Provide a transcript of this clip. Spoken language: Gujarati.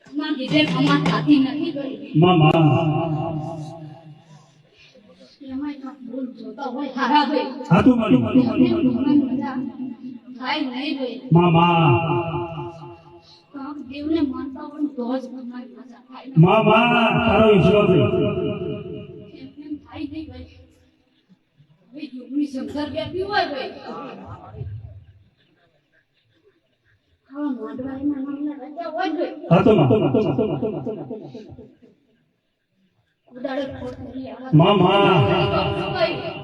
માં કીધે અમાર સાથી નથી ગઈ મામા એમાં ભૂલ જોતા હોય હારા ભાઈ હા તું મારી મજા થાય નહીં ભાઈ મામા દેવને માનતા હોય તો જ મારી મજા થાય મામા તારો વિશ્વાસ છે એમ થાય નહીં ભાઈ ભાઈ જોગણી શંકર બેઠી હોય ભાઈ હા મોઢવારીમાં નામના રાજા હોય ભાઈ હા તો ઉડાડે ખોટરી મામા ભાઈ